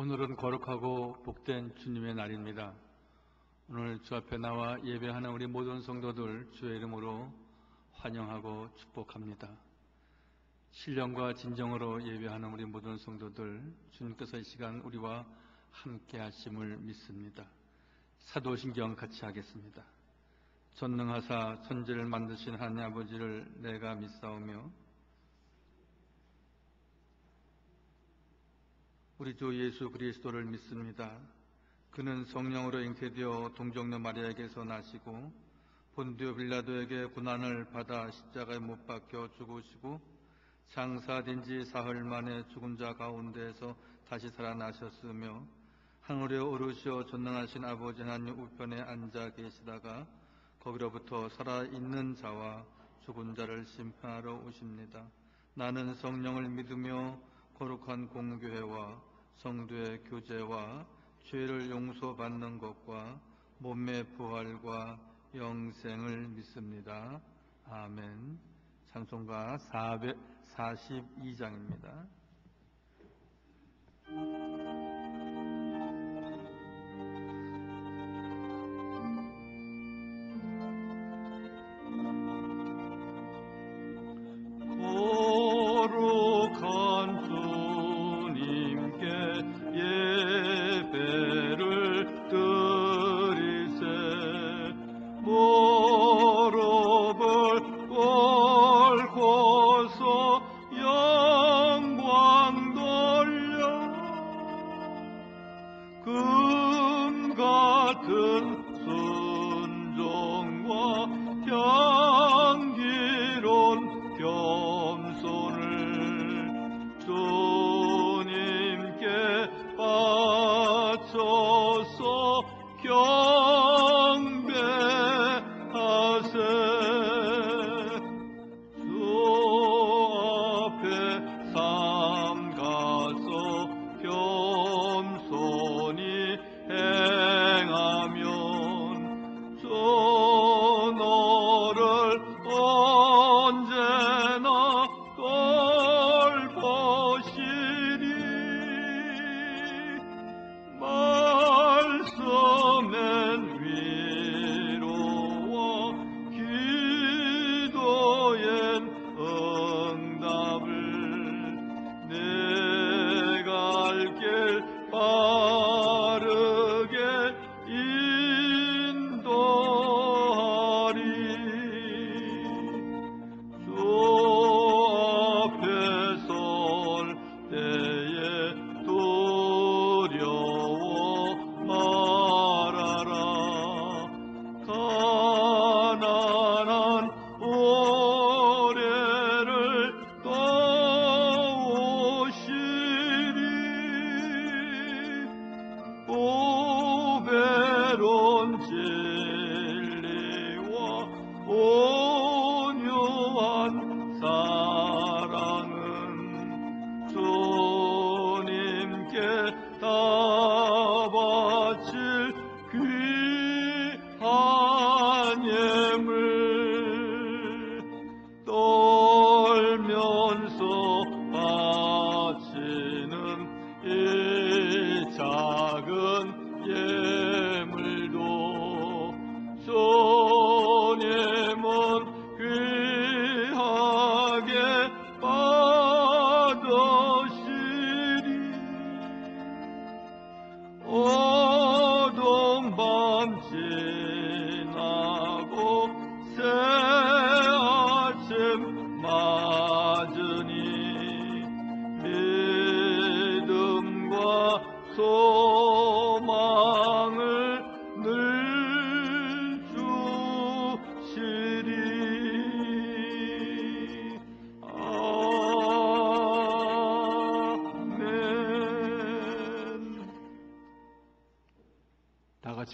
오늘은 거룩하고 복된 주님의 날입니다. 오늘 주 앞에 나와 예배하는 우리 모든 성도들 주의 이름으로 환영하고 축복합니다. 신령과 진정으로 예배하는 우리 모든 성도들, 주님께서 이 시간 우리와 함께 하심을 믿습니다. 사도신경 같이 하겠습니다. 전능하사 천지를 만드신 하나님 아버지를 내가 믿사오며 우리 주 예수 그리스도를 믿습니다. 그는 성령으로 잉태되어 동정녀 마리아에게서 나시고 본디오 빌라도에게 고난을 받아 십자가에 못 박혀 죽으시고 장사된 지 사흘 만에 죽은 자 가운데에서 다시 살아나셨으며 하늘에 오르시어 전능하신 아버지 하나님 우편에 앉아 계시다가 거기로부터 살아있는 자와 죽은 자를 심판하러 오십니다. 나는 성령을 믿으며 거룩한 공교회와 성도의 교제와 죄를 용서받는 것과 몸의 부활과 영생을 믿습니다. 아멘. 찬송가 442장입니다.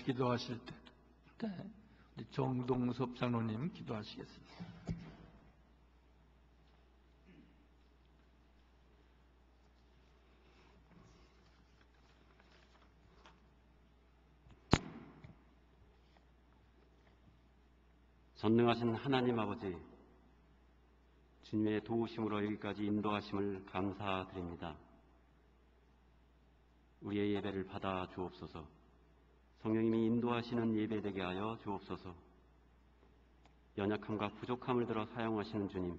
기도하실 때 우리 정동섭 장로님 기도하시겠습니다. 전능하신 하나님 아버지, 주님의 도우심으로 여기까지 인도하심을 감사드립니다. 우리의 예배를 받아 주옵소서. 성령님이 인도하시는 예배 되게 하여 주옵소서. 연약함과 부족함을 들어 사용하시는 주님,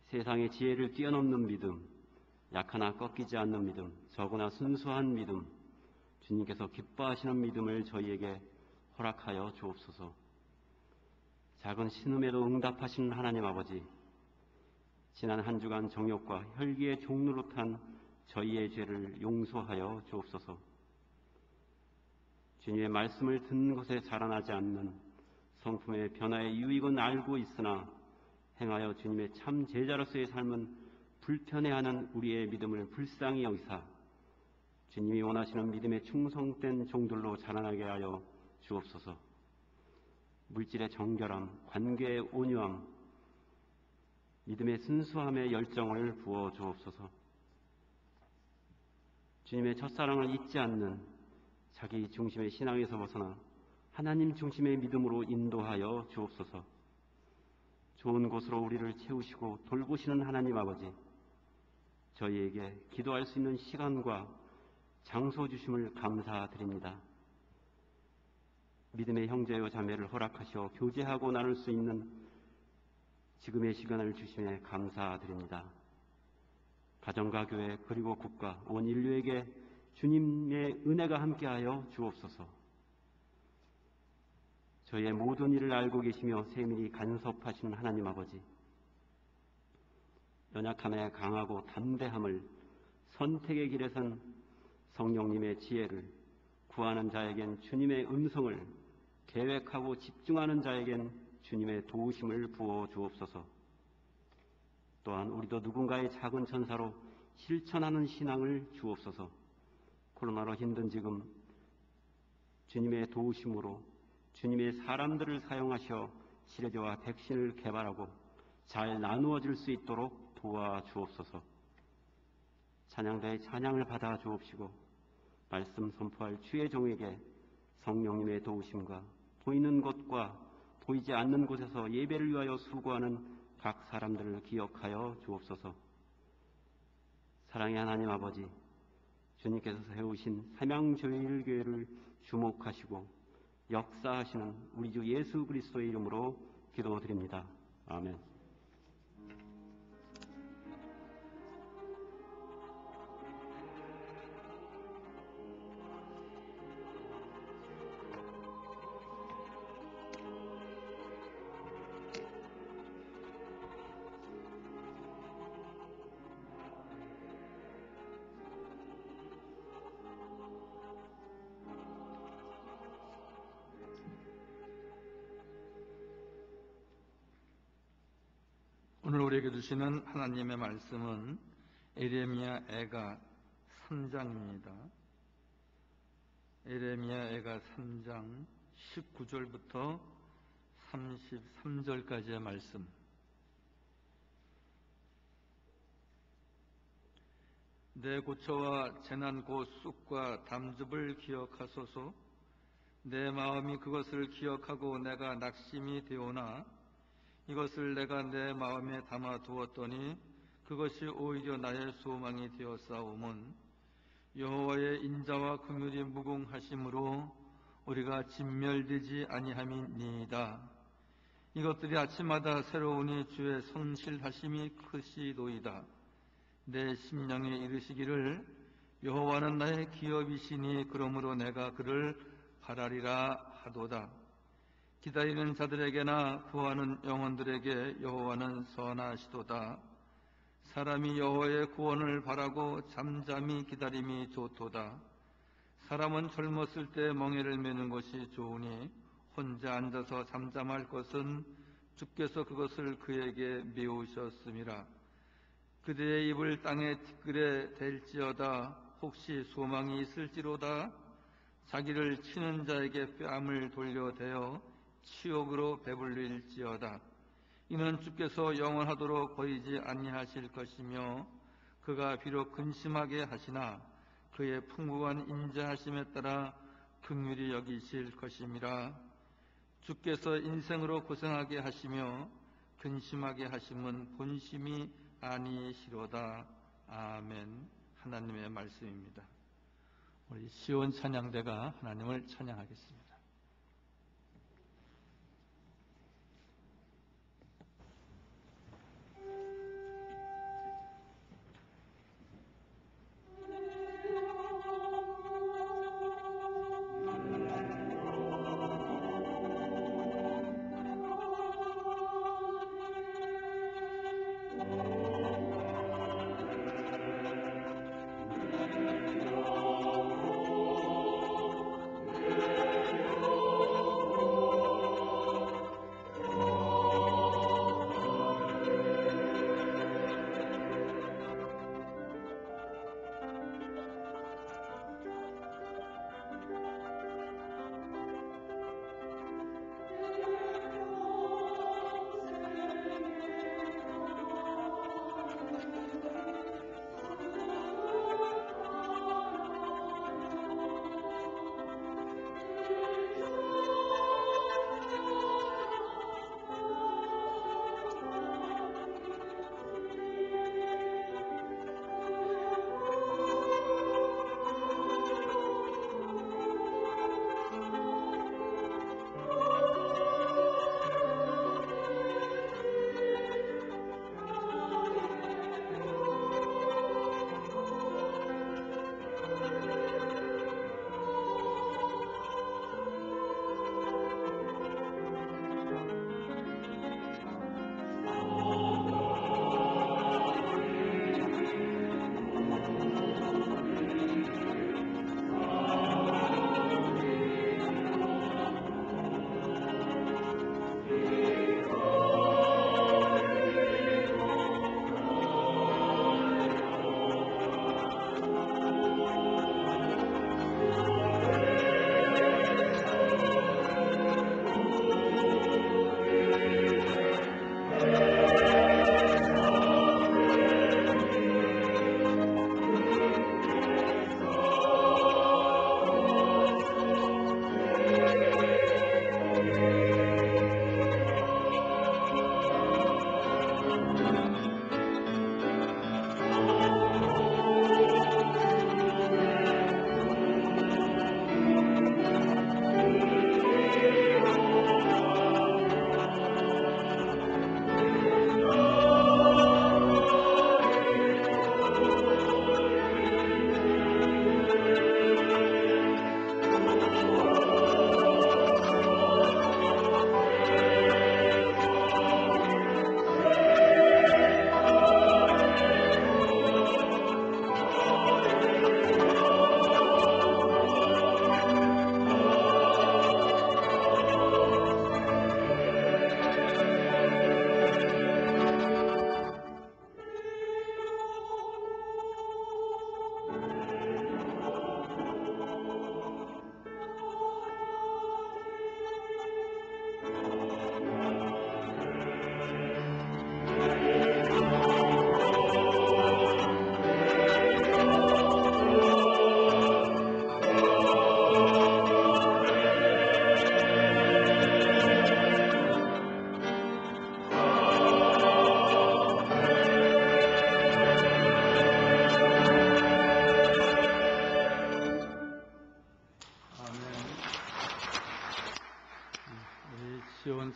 세상의 지혜를 뛰어넘는 믿음, 약하나 꺾이지 않는 믿음, 적으나 순수한 믿음, 주님께서 기뻐하시는 믿음을 저희에게 허락하여 주옵소서. 작은 신음에도 응답하시는 하나님 아버지, 지난 한 주간 정욕과 혈기의 종로로 탄 저희의 죄를 용서하여 주옵소서. 주님의 말씀을 듣는 것에 자라나지 않는 성품의 변화의 유익은 알고 있으나 행하여 주님의 참 제자로서의 삶은 불편해하는 우리의 믿음을 불쌍히 여기사 주님이 원하시는 믿음의 충성된 종들로 자라나게 하여 주옵소서. 물질의 정결함, 관계의 온유함, 믿음의 순수함의 열정을 부어 주옵소서. 주님의 첫사랑을 잊지 않는 자기 중심의 신앙에서 벗어나 하나님 중심의 믿음으로 인도하여 주옵소서. 좋은 곳으로 우리를 채우시고 돌보시는 하나님 아버지, 저희에게 기도할 수 있는 시간과 장소 주심을 감사드립니다. 믿음의 형제요 자매를 허락하시어 교제하고 나눌 수 있는 지금의 시간을 주심에 감사드립니다. 가정과 교회 그리고 국가 온 인류에게 주님의 은혜가 함께하여 주옵소서. 저희의 모든 일을 알고 계시며 세밀히 간섭하시는 하나님 아버지, 연약함에 강하고 담대함을, 선택의 길에선 성령님의 지혜를, 구하는 자에겐 주님의 음성을, 계획하고 집중하는 자에겐 주님의 도우심을 부어 주옵소서. 또한 우리도 누군가의 작은 천사로 실천하는 신앙을 주옵소서. 코로나로 힘든 지금 주님의 도우심으로 주님의 사람들을 사용하셔 치료제와 백신을 개발하고 잘 나누어질 수 있도록 도와주옵소서. 찬양대의 찬양을 받아 주옵시고 말씀 선포할 주의 종에게 성령님의 도우심과 보이는 곳과 보이지 않는 곳에서 예배를 위하여 수고하는 각 사람들을 기억하여 주옵소서. 사랑의 하나님 아버지, 주님께서 세우신 삼양조일교회를 주목하시고 역사하시는 우리 주 예수 그리스도의 이름으로 기도드립니다. 아멘. 오늘 우리에게 주시는 하나님의 말씀은 에레미야 애가 3장입니다. 에레미야 애가 3장 19절부터 33절까지의 말씀. 내 고초와 재난 곧 쑥과 담즙을 기억하소서. 내 마음이 그것을 기억하고 내가 낙심이 되오나 이것을 내가 내 마음에 담아 두었더니 그것이 오히려 나의 소망이 되었사오면 여호와의 인자와 긍휼이 무궁하심으로 우리가 진멸되지 아니함이니이다. 이것들이 아침마다 새로우니 주의 성실하심이 크시도이다. 내 심령에 이르시기를 여호와는 나의 기업이시니 그러므로 내가 그를 바라리라 하도다. 기다리는 자들에게나 구하는 영혼들에게 여호와는 선하시도다. 사람이 여호와의 구원을 바라고 잠잠히 기다림이 좋도다. 사람은 젊었을 때 멍에를 매는 것이 좋으니 혼자 앉아서 잠잠할 것은 주께서 그것을 그에게 메우셨음이라. 그대의 입을 땅에 티끌에 댈지어다. 혹시 소망이 있을지로다. 자기를 치는 자에게 뺨을 돌려대어 치욕으로 배불릴지어다. 이는 주께서 영원하도록 버리지 아니하실 것이며 그가 비록 근심하게 하시나 그의 풍부한 인자하심에 따라 긍휼히 여기실 것임이라. 주께서 인생으로 고생하게 하시며 근심하게 하심은 본심이 아니시로다. 아멘. 하나님의 말씀입니다. 우리 시온 찬양대가 하나님을 찬양하겠습니다.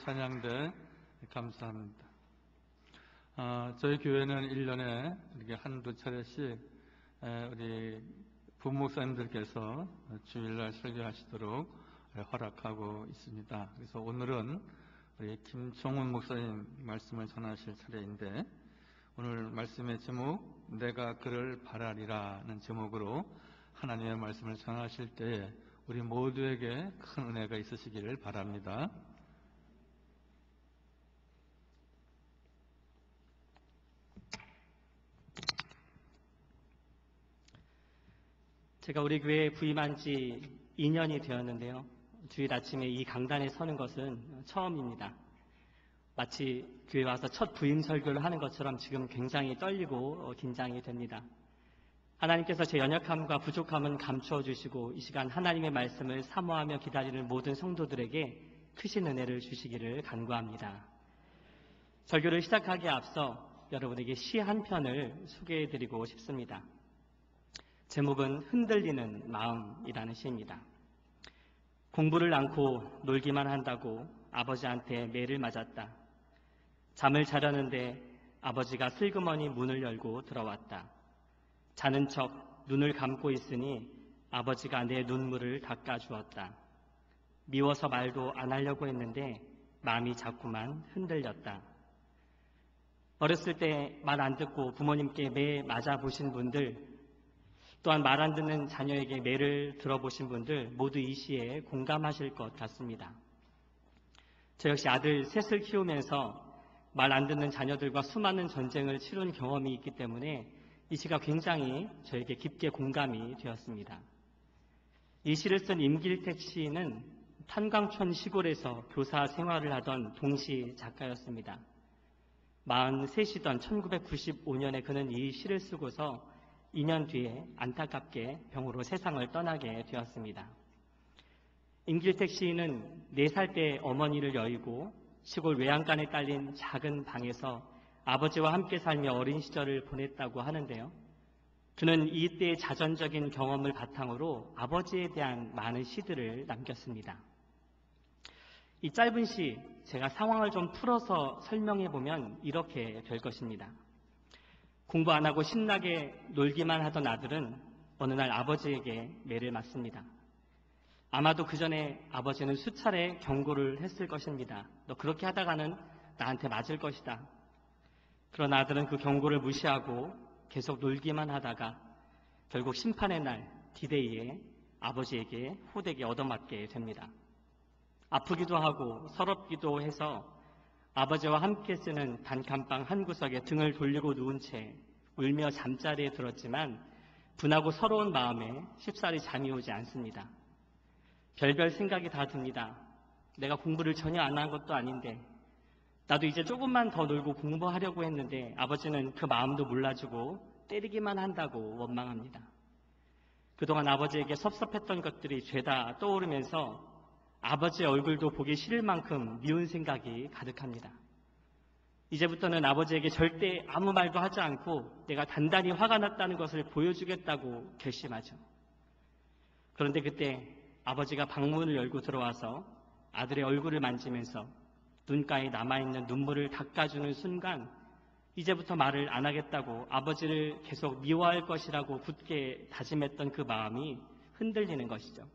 찬양대 감사합니다. 저희 교회는 1년에 이렇게 한두 차례씩 우리 부목사님들께서 주일날 설교하시도록 허락하고 있습니다. 그래서 오늘은 우리 김종훈 목사님 말씀을 전하실 차례인데, 오늘 말씀의 제목 내가 그를 바라리라는 제목으로 하나님의 말씀을 전하실 때에 우리 모두에게 큰 은혜가 있으시기를 바랍니다. 제가 우리 교회에 부임한 지 2년이 되었는데요. 주일 아침에 이 강단에 서는 것은 처음입니다. 마치 교회 와서 첫 부임 설교를 하는 것처럼 지금 굉장히 떨리고 긴장이 됩니다. 하나님께서 제 연약함과 부족함은 감추어 주시고 이 시간 하나님의 말씀을 사모하며 기다리는 모든 성도들에게 크신 은혜를 주시기를 간구합니다. 설교를 시작하기에 앞서 여러분에게 시 한 편을 소개해드리고 싶습니다. 제목은 흔들리는 마음이라는 시입니다. 공부를 않고 놀기만 한다고 아버지한테 매를 맞았다. 잠을 자려는데 아버지가 슬그머니 문을 열고 들어왔다. 자는 척 눈을 감고 있으니 아버지가 내 눈물을 닦아주었다. 미워서 말도 안 하려고 했는데 마음이 자꾸만 흔들렸다. 어렸을 때 말 안 듣고 부모님께 매 맞아보신 분들, 또한 말 안 듣는 자녀에게 매를 들어보신 분들 모두 이 시에 공감하실 것 같습니다. 저 역시 아들 셋을 키우면서 말 안 듣는 자녀들과 수많은 전쟁을 치룬 경험이 있기 때문에 이 시가 굉장히 저에게 깊게 공감이 되었습니다. 이 시를 쓴 임길택 시인은 탄광촌 시골에서 교사 생활을 하던 동시 작가였습니다. 43이던 1995년에 그는 이 시를 쓰고서 2년 뒤에 안타깝게 병으로 세상을 떠나게 되었습니다. 임길택 시인은 4살 때 어머니를 여의고 시골 외양간에 딸린 작은 방에서 아버지와 함께 살며 어린 시절을 보냈다고 하는데요. 그는 이때의 자전적인 경험을 바탕으로 아버지에 대한 많은 시들을 남겼습니다. 이 짧은 시, 제가 상황을 좀 풀어서 설명해 보면 이렇게 될 것입니다. 공부 안 하고 신나게 놀기만 하던 아들은 어느 날 아버지에게 매를 맞습니다. 아마도 그 전에 아버지는 수차례 경고를 했을 것입니다. 너 그렇게 하다가는 나한테 맞을 것이다. 그러나 아들은 그 경고를 무시하고 계속 놀기만 하다가 결국 심판의 날 디데이에 아버지에게 호되게 얻어맞게 됩니다. 아프기도 하고 서럽기도 해서 아버지와 함께 쓰는 단칸방 한 구석에 등을 돌리고 누운 채 울며 잠자리에 들었지만 분하고 서러운 마음에 쉽사리 잠이 오지 않습니다. 별별 생각이 다 듭니다. 내가 공부를 전혀 안 한 것도 아닌데 나도 이제 조금만 더 놀고 공부하려고 했는데 아버지는 그 마음도 몰라주고 때리기만 한다고 원망합니다. 그동안 아버지에게 섭섭했던 것들이 죄다 떠오르면서 아버지의 얼굴도 보기 싫을 만큼 미운 생각이 가득합니다. 이제부터는 아버지에게 절대 아무 말도 하지 않고 내가 단단히 화가 났다는 것을 보여주겠다고 결심하죠. 그런데 그때 아버지가 방문을 열고 들어와서 아들의 얼굴을 만지면서 눈가에 남아있는 눈물을 닦아주는 순간 이제부터 말을 안 하겠다고 아버지를 계속 미워할 것이라고 굳게 다짐했던 그 마음이 흔들리는 것이죠.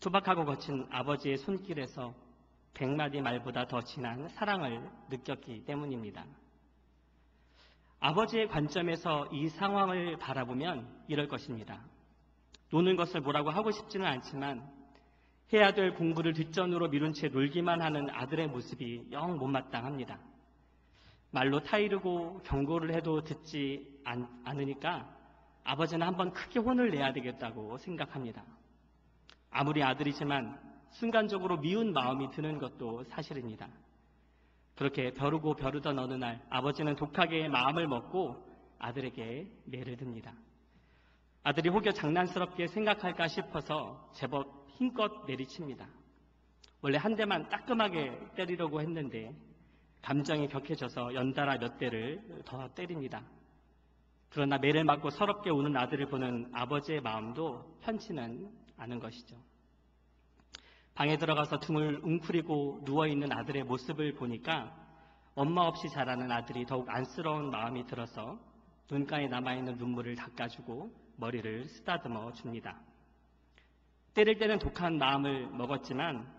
투박하고 거친 아버지의 손길에서 100마디 말보다 더 진한 사랑을 느꼈기 때문입니다. 아버지의 관점에서 이 상황을 바라보면 이럴 것입니다. 노는 것을 뭐라고 하고 싶지는 않지만 해야 될 공부를 뒷전으로 미룬 채 놀기만 하는 아들의 모습이 영 못마땅합니다. 말로 타이르고 경고를 해도 듣지 않으니까 아버지는 한번 크게 혼을 내야 되겠다고 생각합니다. 아무리 아들이지만 순간적으로 미운 마음이 드는 것도 사실입니다. 그렇게 벼르고 벼르던 어느 날 아버지는 독하게 마음을 먹고 아들에게 매를 듭니다. 아들이 혹여 장난스럽게 생각할까 싶어서 제법 힘껏 내리칩니다. 원래 한 대만 따끔하게 때리려고 했는데 감정이 격해져서 연달아 몇 대를 더 때립니다. 그러나 매를 맞고 서럽게 우는 아들을 보는 아버지의 마음도 편치는 않은 것이죠. 방에 들어가서 등을 웅크리고 누워있는 아들의 모습을 보니까 엄마 없이 자라는 아들이 더욱 안쓰러운 마음이 들어서 눈가에 남아있는 눈물을 닦아주고 머리를 쓰다듬어 줍니다. 때릴 때는 독한 마음을 먹었지만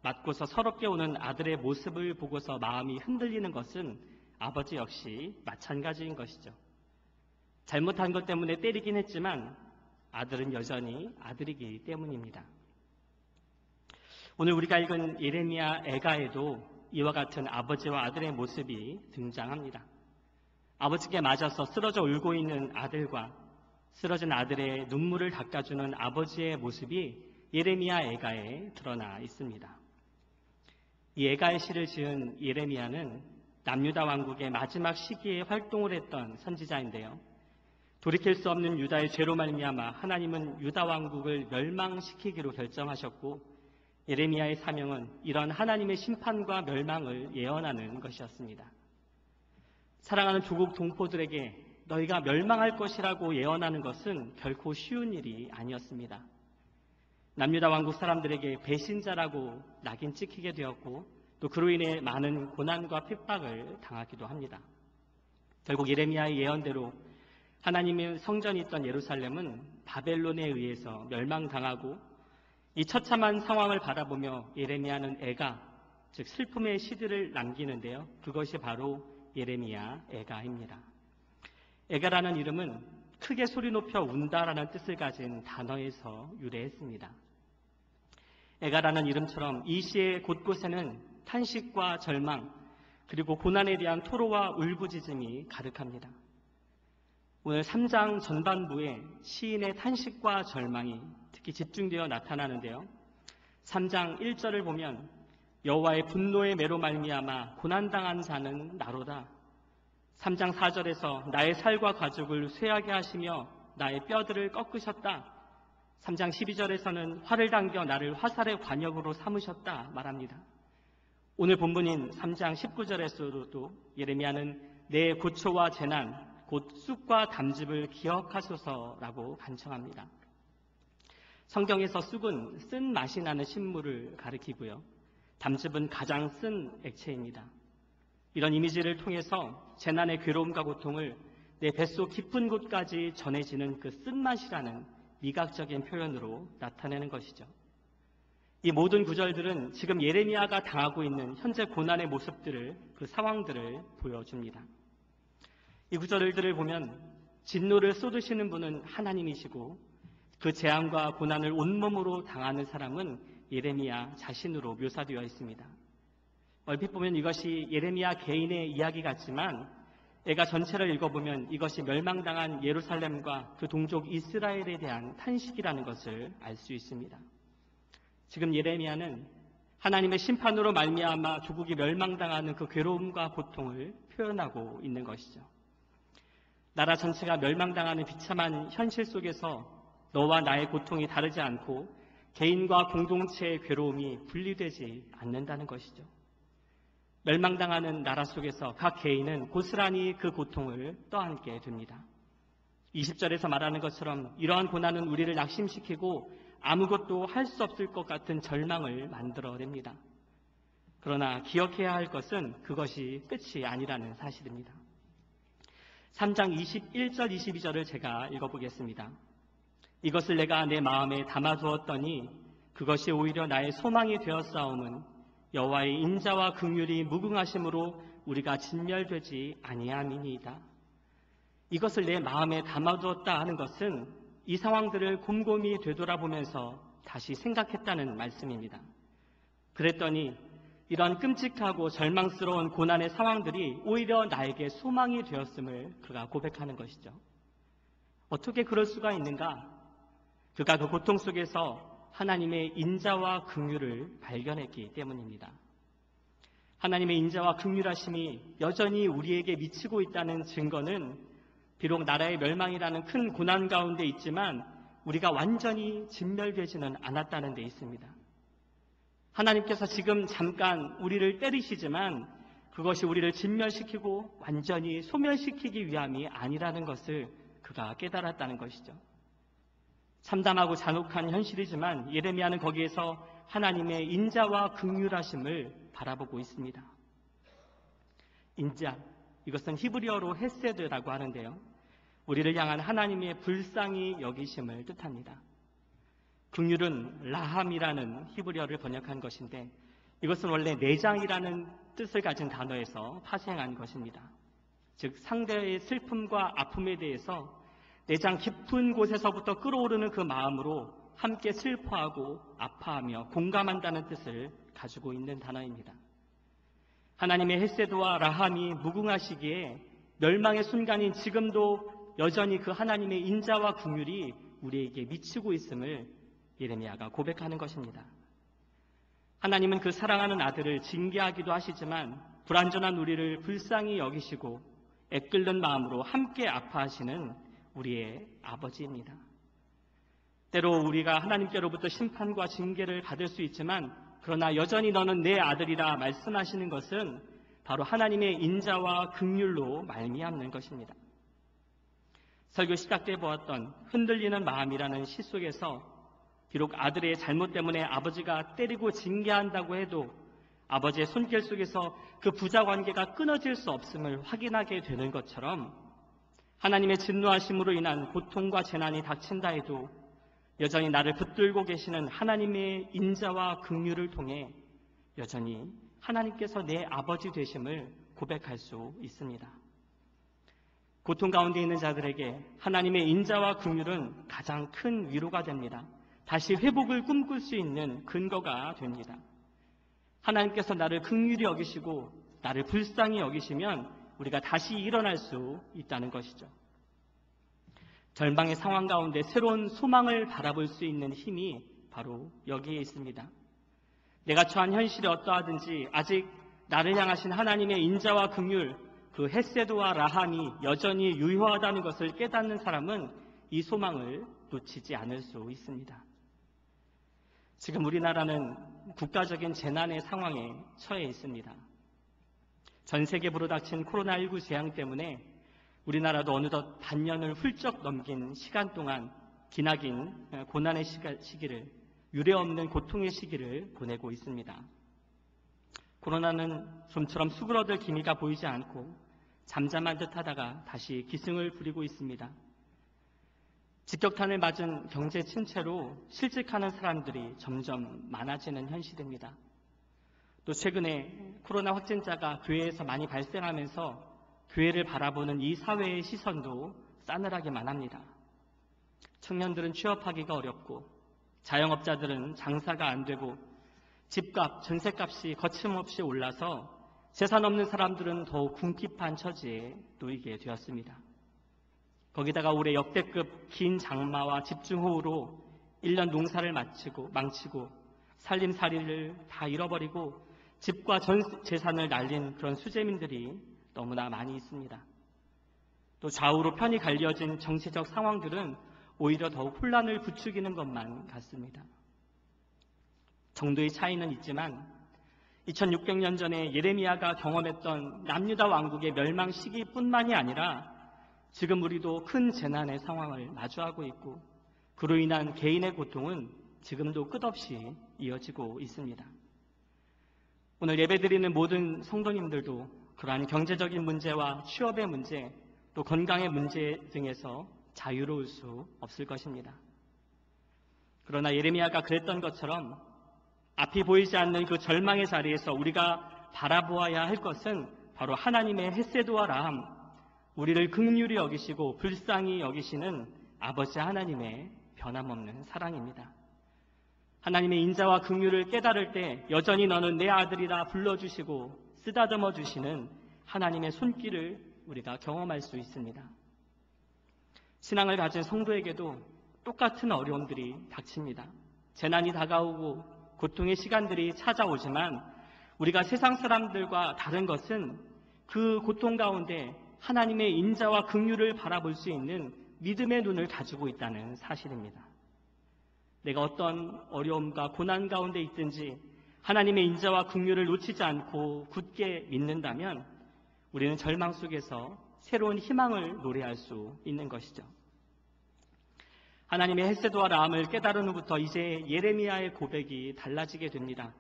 맞고서 서럽게 우는 아들의 모습을 보고서 마음이 흔들리는 것은 아버지 역시 마찬가지인 것이죠. 잘못한 것 때문에 때리긴 했지만 아들은 여전히 아들이기 때문입니다. 오늘 우리가 읽은 예레미야 애가에도 이와 같은 아버지와 아들의 모습이 등장합니다. 아버지께 맞아서 쓰러져 울고 있는 아들과 쓰러진 아들의 눈물을 닦아주는 아버지의 모습이 예레미야 애가에 드러나 있습니다. 이 애가의 시를 지은 예레미야는 남유다 왕국의 마지막 시기에 활동을 했던 선지자인데요. 돌이킬 수 없는 유다의 죄로 말미암아 하나님은 유다 왕국을 멸망시키기로 결정하셨고 예레미야의 사명은 이런 하나님의 심판과 멸망을 예언하는 것이었습니다. 사랑하는 조국 동포들에게 너희가 멸망할 것이라고 예언하는 것은 결코 쉬운 일이 아니었습니다. 남유다 왕국 사람들에게 배신자라고 낙인 찍히게 되었고 또 그로 인해 많은 고난과 핍박을 당하기도 합니다. 결국 예레미야의 예언대로 하나님의 성전이 있던 예루살렘은 바벨론에 의해서 멸망당하고 이 처참한 상황을 바라보며 예레미야는 애가, 즉 슬픔의 시들을 남기는데요. 그것이 바로 예레미야 애가입니다. 애가라는 이름은 크게 소리 높여 운다라는 뜻을 가진 단어에서 유래했습니다. 애가라는 이름처럼 이 시의 곳곳에는 탄식과 절망 그리고 고난에 대한 토로와 울부짖음이 가득합니다. 오늘 3장 전반부에 시인의 탄식과 절망이 특히 집중되어 나타나는데요. 3장 1절을 보면 여호와의 분노의 매로 말미암아 고난당한 자는 나로다. 3장 4절에서 나의 살과 가죽을 쇠하게 하시며 나의 뼈들을 꺾으셨다. 3장 12절에서는 활을 당겨 나를 화살의 관역으로 삼으셨다 말합니다. 오늘 본문인 3장 19절에서도 예레미야는 내 고초와 재난, 곧 쑥과 담즙을 기억하소서라고 간청합니다. 성경에서 쑥은 쓴 맛이 나는 식물을 가리키고요. 담즙은 가장 쓴 액체입니다. 이런 이미지를 통해서 재난의 괴로움과 고통을 내 뱃속 깊은 곳까지 전해지는 그 쓴맛이라는 미각적인 표현으로 나타내는 것이죠. 이 모든 구절들은 지금 예레미야가 당하고 있는 현재 고난의 모습들을, 그 상황들을 보여줍니다. 이 구절들을 보면 진노를 쏟으시는 분은 하나님이시고 그 재앙과 고난을 온몸으로 당하는 사람은 예레미야 자신으로 묘사되어 있습니다. 얼핏 보면 이것이 예레미야 개인의 이야기 같지만 애가 전체를 읽어보면 이것이 멸망당한 예루살렘과 그 동족 이스라엘에 대한 탄식이라는 것을 알 수 있습니다. 지금 예레미야는 하나님의 심판으로 말미암아 조국이 멸망당하는 그 괴로움과 고통을 표현하고 있는 것이죠. 나라 전체가 멸망당하는 비참한 현실 속에서 너와 나의 고통이 다르지 않고 개인과 공동체의 괴로움이 분리되지 않는다는 것이죠. 멸망당하는 나라 속에서 각 개인은 고스란히 그 고통을 떠안게 됩니다. 20절에서 말하는 것처럼 이러한 고난은 우리를 낙심시키고 아무것도 할 수 없을 것 같은 절망을 만들어냅니다. 그러나 기억해야 할 것은 그것이 끝이 아니라는 사실입니다. 3장 21절 22절을 제가 읽어보겠습니다. 이것을 내가 내 마음에 담아두었더니 그것이 오히려 나의 소망이 되었사옴은 여호와의 인자와 긍휼이 무궁하심으로 우리가 진멸되지 아니함이니이다. 이것을 내 마음에 담아두었다 하는 것은 이 상황들을 곰곰이 되돌아보면서 다시 생각했다는 말씀입니다. 그랬더니 이런 끔찍하고 절망스러운 고난의 상황들이 오히려 나에게 소망이 되었음을 그가 고백하는 것이죠. 어떻게 그럴 수가 있는가? 그가 그 고통 속에서 하나님의 인자와 긍휼을 발견했기 때문입니다. 하나님의 인자와 긍휼하심이 여전히 우리에게 미치고 있다는 증거는 비록 나라의 멸망이라는 큰 고난 가운데 있지만 우리가 완전히 진멸되지는 않았다는 데 있습니다. 하나님께서 지금 잠깐 우리를 때리시지만 그것이 우리를 진멸시키고 완전히 소멸시키기 위함이 아니라는 것을 그가 깨달았다는 것이죠. 참담하고 잔혹한 현실이지만 예레미야는 거기에서 하나님의 인자와 긍휼하심을 바라보고 있습니다. 인자, 이것은 히브리어로 헤세드라고 하는데요. 우리를 향한 하나님의 불쌍히 여기심을 뜻합니다. 긍휼은 라함이라는 히브리어를 번역한 것인데 이것은 원래 내장이라는 뜻을 가진 단어에서 파생한 것입니다. 즉 상대의 슬픔과 아픔에 대해서 내장 깊은 곳에서부터 끌어오르는 그 마음으로 함께 슬퍼하고 아파하며 공감한다는 뜻을 가지고 있는 단어입니다. 하나님의 헤세드와 라함이 무궁하시기에 멸망의 순간인 지금도 여전히 그 하나님의 인자와 긍휼이 우리에게 미치고 있음을 예레미야가 고백하는 것입니다. 하나님은 그 사랑하는 아들을 징계하기도 하시지만 불완전한 우리를 불쌍히 여기시고 애끓는 마음으로 함께 아파하시는 우리의 아버지입니다. 때로 우리가 하나님께로부터 심판과 징계를 받을 수 있지만 그러나 여전히 너는 내 아들이라 말씀하시는 것은 바로 하나님의 인자와 긍휼로 말미암는 것입니다. 설교 시작 때 보았던 흔들리는 마음이라는 시 속에서 비록 아들의 잘못 때문에 아버지가 때리고 징계한다고 해도 아버지의 손길 속에서 그 부자 관계가 끊어질 수 없음을 확인하게 되는 것처럼 하나님의 진노하심으로 인한 고통과 재난이 닥친다 해도 여전히 나를 붙들고 계시는 하나님의 인자와 긍휼을 통해 여전히 하나님께서 내 아버지 되심을 고백할 수 있습니다. 고통 가운데 있는 자들에게 하나님의 인자와 긍휼은 가장 큰 위로가 됩니다. 다시 회복을 꿈꿀 수 있는 근거가 됩니다. 하나님께서 나를 긍휼히 여기시고 나를 불쌍히 여기시면 우리가 다시 일어날 수 있다는 것이죠. 절망의 상황 가운데 새로운 소망을 바라볼 수 있는 힘이 바로 여기에 있습니다. 내가 처한 현실이 어떠하든지 아직 나를 향하신 하나님의 인자와 긍휼, 그 헷세드와 라함이 여전히 유효하다는 것을 깨닫는 사람은 이 소망을 놓치지 않을 수 있습니다. 지금 우리나라는 국가적인 재난의 상황에 처해 있습니다. 전 세계 불어닥친 코로나19 재앙 때문에 우리나라도 어느덧 반년을 훌쩍 넘긴 시간 동안 기나긴 고난의 시기를, 유례없는 고통의 시기를 보내고 있습니다. 코로나는 좀처럼 수그러들 기미가 보이지 않고 잠잠한 듯 하다가 다시 기승을 부리고 있습니다. 직격탄을 맞은 경제 침체로 실직하는 사람들이 점점 많아지는 현실입니다. 또 최근에 코로나 확진자가 교회에서 많이 발생하면서 교회를 바라보는 이 사회의 시선도 싸늘하기만 합니다. 청년들은 취업하기가 어렵고 자영업자들은 장사가 안 되고 집값, 전셋값이 거침없이 올라서 재산 없는 사람들은 더욱 궁핍한 처지에 놓이게 되었습니다. 거기다가 올해 역대급 긴 장마와 집중호우로 1년 농사를 망치고 살림살이를 다 잃어버리고 집과 전 재산을 날린 그런 수재민들이 너무나 많이 있습니다. 또 좌우로 편이 갈려진 정치적 상황들은 오히려 더욱 혼란을 부추기는 것만 같습니다. 정도의 차이는 있지만 2600년 전에 예레미야가 경험했던 남유다 왕국의 멸망 시기뿐만이 아니라 지금 우리도 큰 재난의 상황을 마주하고 있고 그로 인한 개인의 고통은 지금도 끝없이 이어지고 있습니다. 오늘 예배드리는 모든 성도님들도 그러한 경제적인 문제와 취업의 문제, 또 건강의 문제 등에서 자유로울 수 없을 것입니다. 그러나 예레미야가 그랬던 것처럼 앞이 보이지 않는 그 절망의 자리에서 우리가 바라보아야 할 것은 바로 하나님의 헷세드와 라함, 우리를 긍휼히 여기시고 불쌍히 여기시는 아버지 하나님의 변함없는 사랑입니다. 하나님의 인자와 긍휼을 깨달을 때 여전히 너는 내 아들이라 불러주시고 쓰다듬어 주시는 하나님의 손길을 우리가 경험할 수 있습니다. 신앙을 가진 성도에게도 똑같은 어려움들이 닥칩니다. 재난이 다가오고 고통의 시간들이 찾아오지만 우리가 세상 사람들과 다른 것은 그 고통 가운데 하나님의 인자와 긍휼을 바라볼 수 있는 믿음의 눈을 가지고 있다는 사실입니다. 내가 어떤 어려움과 고난 가운데 있든지 하나님의 인자와 긍휼을 놓치지 않고 굳게 믿는다면 우리는 절망 속에서 새로운 희망을 노래할 수 있는 것이죠. 하나님의 헷세드와 라함을 깨달은 후부터 이제 예레미야의 고백이 달라지게 됩니다.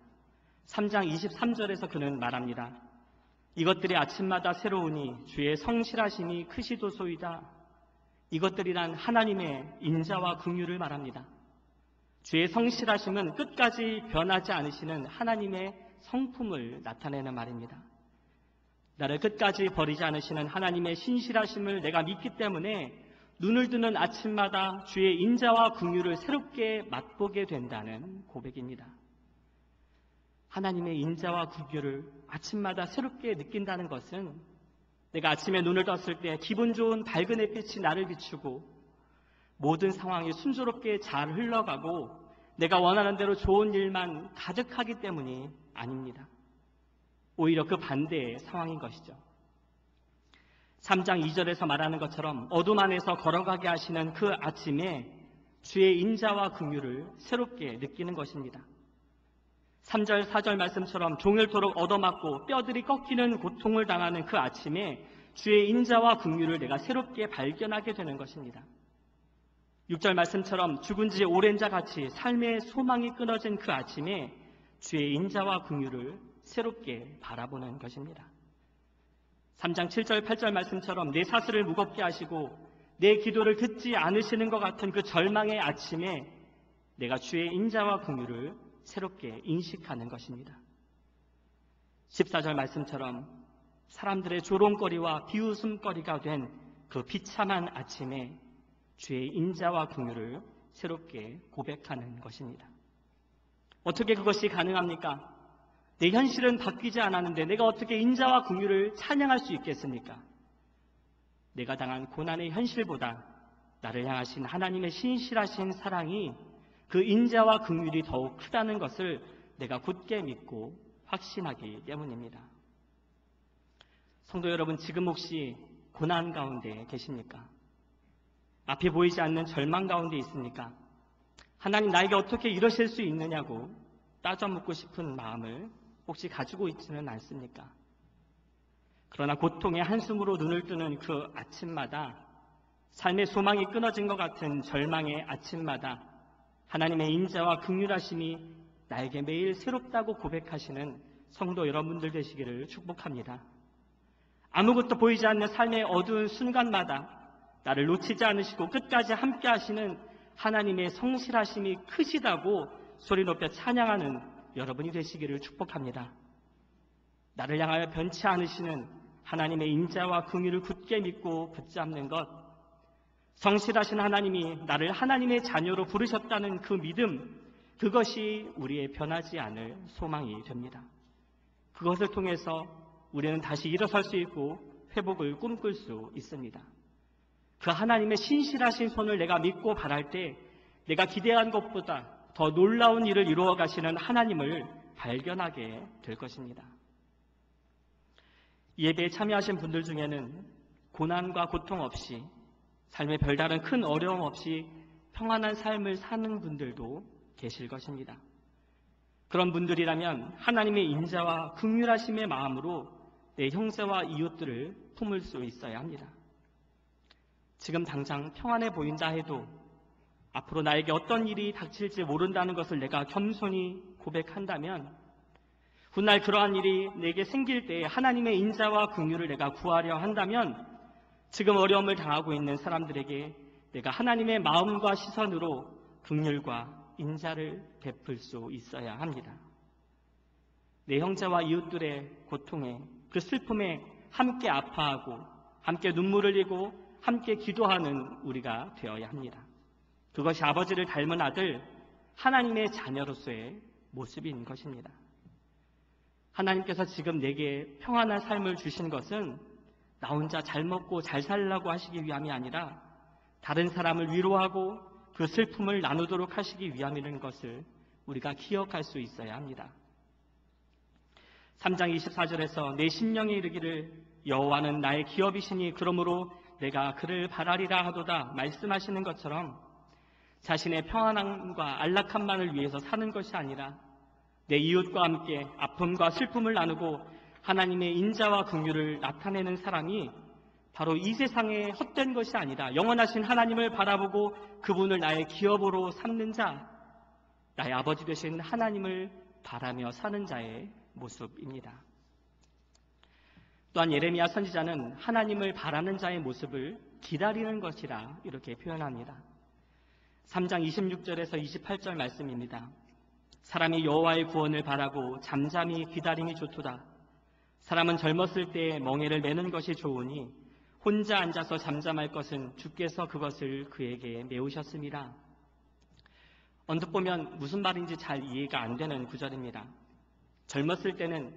3장 23절에서 그는 말합니다. 이것들이 아침마다 새로우니 주의 성실하심이 크시도소이다. 이것들이란 하나님의 인자와 긍휼을 말합니다. 주의 성실하심은 끝까지 변하지 않으시는 하나님의 성품을 나타내는 말입니다. 나를 끝까지 버리지 않으시는 하나님의 신실하심을 내가 믿기 때문에 눈을 뜨는 아침마다 주의 인자와 긍휼을 새롭게 맛보게 된다는 고백입니다. 하나님의 인자와 긍휼을 아침마다 새롭게 느낀다는 것은 내가 아침에 눈을 떴을 때 기분 좋은 밝은 햇빛이 나를 비추고 모든 상황이 순조롭게 잘 흘러가고 내가 원하는 대로 좋은 일만 가득하기 때문이 아닙니다. 오히려 그 반대의 상황인 것이죠. 3장 2절에서 말하는 것처럼 어둠 안에서 걸어가게 하시는 그 아침에 주의 인자와 긍휼을 새롭게 느끼는 것입니다. 3절 4절 말씀처럼 종일토록 얻어맞고 뼈들이 꺾이는 고통을 당하는 그 아침에 주의 인자와 긍휼을 내가 새롭게 발견하게 되는 것입니다. 6절 말씀처럼 죽은 지 오랜 자 같이 삶의 소망이 끊어진 그 아침에 주의 인자와 긍휼을 새롭게 바라보는 것입니다. 3장 7절 8절 말씀처럼 내 사슬을 무겁게 하시고 내 기도를 듣지 않으시는 것 같은 그 절망의 아침에 내가 주의 인자와 긍휼을 새롭게 인식하는 것입니다. 14절 말씀처럼 사람들의 조롱거리와 비웃음거리가 된 그 비참한 아침에 주의 인자와 긍휼을 새롭게 고백하는 것입니다. 어떻게 그것이 가능합니까? 내 현실은 바뀌지 않았는데 내가 어떻게 인자와 긍휼을 찬양할 수 있겠습니까? 내가 당한 고난의 현실보다 나를 향하신 하나님의 신실하신 사랑이 그 인자와 긍휼이 더욱 크다는 것을 내가 굳게 믿고 확신하기 때문입니다. 성도 여러분, 지금 혹시 고난 가운데 계십니까? 앞에 보이지 않는 절망 가운데 있습니까? 하나님 나에게 어떻게 이러실 수 있느냐고 따져 묻고 싶은 마음을 혹시 가지고 있지는 않습니까? 그러나 고통의 한숨으로 눈을 뜨는 그 아침마다, 삶의 소망이 끊어진 것 같은 절망의 아침마다 하나님의 인자와 긍휼하심이 나에게 매일 새롭다고 고백하시는 성도 여러분들 되시기를 축복합니다. 아무것도 보이지 않는 삶의 어두운 순간마다 나를 놓치지 않으시고 끝까지 함께 하시는 하나님의 성실하심이 크시다고 소리 높여 찬양하는 여러분이 되시기를 축복합니다. 나를 향하여 변치 않으시는 하나님의 인자와 긍휼을 굳게 믿고 붙잡는 것, 성실하신 하나님이 나를 하나님의 자녀로 부르셨다는 그 믿음, 그것이 우리의 변하지 않을 소망이 됩니다. 그것을 통해서 우리는 다시 일어설 수 있고 회복을 꿈꿀 수 있습니다. 그 하나님의 신실하신 손을 내가 믿고 바랄 때 내가 기대한 것보다 더 놀라운 일을 이루어 가시는 하나님을 발견하게 될 것입니다. 예배에 참여하신 분들 중에는 고난과 고통 없이 삶의 별다른 큰 어려움 없이 평안한 삶을 사는 분들도 계실 것입니다. 그런 분들이라면 하나님의 인자와 긍휼하심의 마음으로 내 형제와 이웃들을 품을 수 있어야 합니다. 지금 당장 평안해 보인다 해도 앞으로 나에게 어떤 일이 닥칠지 모른다는 것을 내가 겸손히 고백한다면 훗날 그러한 일이 내게 생길 때 하나님의 인자와 긍휼을 내가 구하려 한다면 지금 어려움을 당하고 있는 사람들에게 내가 하나님의 마음과 시선으로 긍휼과 인자를 베풀 수 있어야 합니다. 내 형제와 이웃들의 고통에, 그 슬픔에 함께 아파하고 함께 눈물을 흘리고 함께 기도하는 우리가 되어야 합니다. 그것이 아버지를 닮은 아들, 하나님의 자녀로서의 모습인 것입니다. 하나님께서 지금 내게 평안한 삶을 주신 것은 나 혼자 잘 먹고 잘 살라고 하시기 위함이 아니라 다른 사람을 위로하고 그 슬픔을 나누도록 하시기 위함이라는 것을 우리가 기억할 수 있어야 합니다. 3장 24절에서 내 심령에 이르기를 여호와는 나의 기업이시니 그러므로 내가 그를 바라리라 하도다 말씀하시는 것처럼 자신의 평안함과 안락함만을 위해서 사는 것이 아니라 내 이웃과 함께 아픔과 슬픔을 나누고 하나님의 인자와 긍휼을 나타내는 사람이 바로 이 세상에 헛된 것이 아니라 영원하신 하나님을 바라보고 그분을 나의 기업으로 삼는 자, 나의 아버지 되신 하나님을 바라며 사는 자의 모습입니다. 또한 예레미야 선지자는 하나님을 바라는 자의 모습을 기다리는 것이라 이렇게 표현합니다. 3장 26절에서 28절 말씀입니다. 사람이 여호와의 구원을 바라고 잠잠히 기다림이 좋도다. 사람은 젊었을 때 멍에를 매는 것이 좋으니 혼자 앉아서 잠잠할 것은 주께서 그것을 그에게 메우셨습니다. 언뜻 보면 무슨 말인지 잘 이해가 안 되는 구절입니다. 젊었을 때는